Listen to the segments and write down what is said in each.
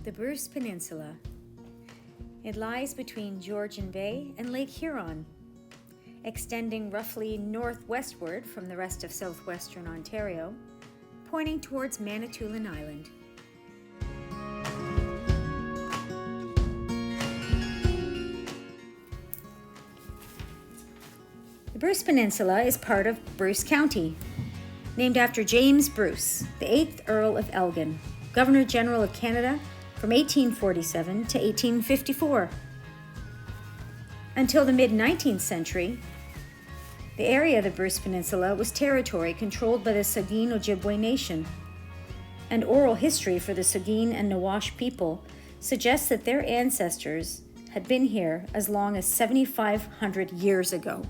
The Bruce Peninsula. It lies between Georgian Bay and Lake Huron, extending roughly northwestward from the rest of southwestern Ontario, pointing towards Manitoulin Island. The Bruce Peninsula is part of Bruce County, named after James Bruce, the 8th Earl of Elgin, Governor-General of Canada from 1847 to 1854. Until the mid-19th century, the area of the Bruce Peninsula was territory controlled by the Saugeen Ojibwe Nation, and oral history for the Saugeen and Nawash people suggests that their ancestors had been here as long as 7,500 years ago.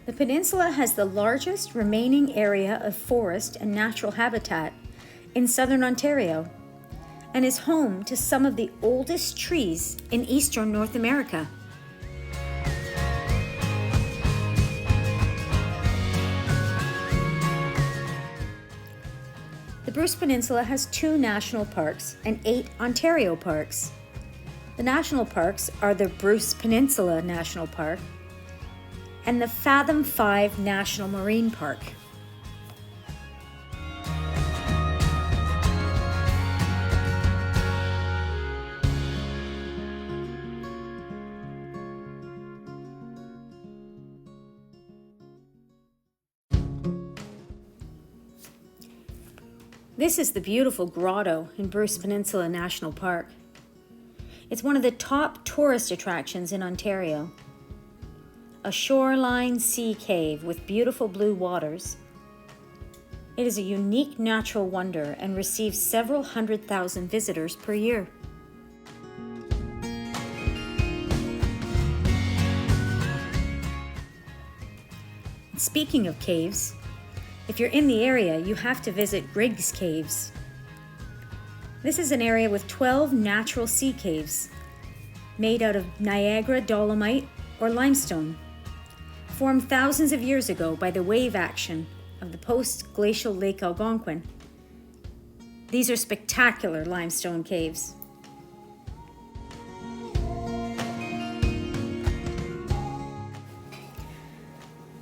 The peninsula has the largest remaining area of forest and natural habitat in southern Ontario and is home to some of the oldest trees in eastern North America. The Bruce Peninsula has 2 national parks and 8 Ontario parks. The national parks are the Bruce Peninsula National Park and the Fathom 5 National Marine Park. This is the beautiful Grotto in Bruce Peninsula National Park. It's one of the top tourist attractions in Ontario. A shoreline sea cave with beautiful blue waters. It is a unique natural wonder and receives several 100,000 visitors per year. Speaking of caves, if you're in the area, you have to visit Griggs Caves. This is an area with 12 natural sea caves made out of Niagara dolomite or limestone, formed thousands of years ago by the wave action of the post-glacial Lake Algonquin. These are spectacular limestone caves.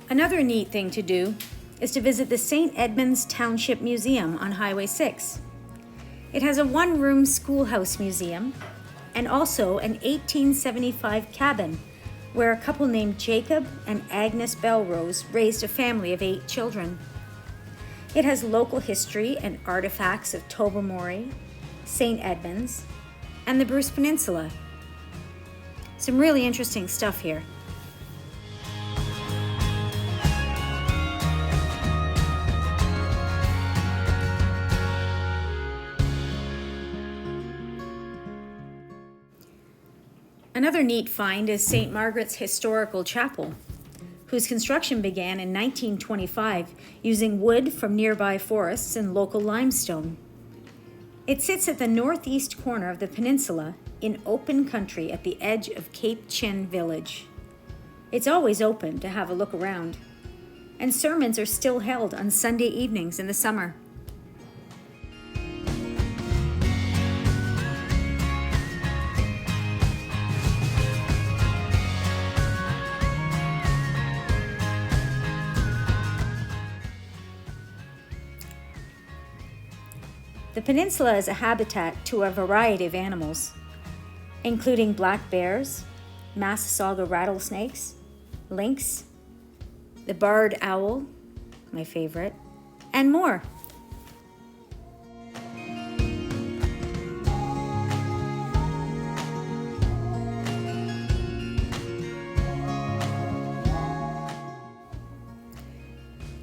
Another neat thing to do is to visit the St. Edmunds Township Museum on Highway 6. It has a one-room schoolhouse museum and also an 1875 cabin where a couple named Jacob and Agnes Belrose raised a family of 8 children. It has local history and artifacts of Tobermory, St. Edmunds, and the Bruce Peninsula. Some really interesting stuff here. Another neat find is St. Margaret's Historical Chapel, whose construction began in 1925 using wood from nearby forests and local limestone. It sits at the northeast corner of the peninsula in open country at the edge of Cape Chin Village. It's always open to have a look around, and sermons are still held on Sunday evenings in the summer. The peninsula is a habitat to a variety of animals, including black bears, Massasauga rattlesnakes, lynx, the barred owl, my favorite, and more.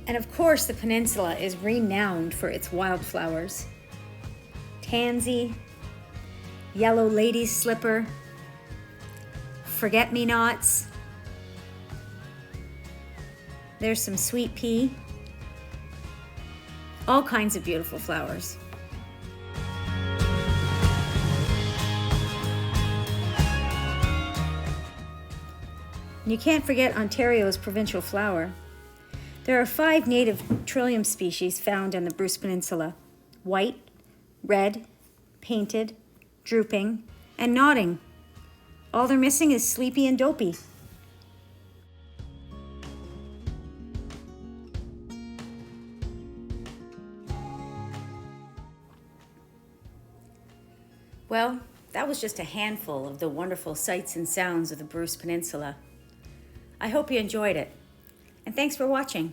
And of course, the peninsula is renowned for its wildflowers. Tansy, yellow lady's slipper, forget-me-nots. There's some sweet pea. All kinds of beautiful flowers. And you can't forget Ontario's provincial flower. There are 5 native trillium species found on the Bruce Peninsula: white, red, painted, drooping, and nodding. All they're missing is sleepy and dopey. Well, that was just a handful of the wonderful sights and sounds of the Bruce Peninsula. I hope you enjoyed it, and thanks for watching.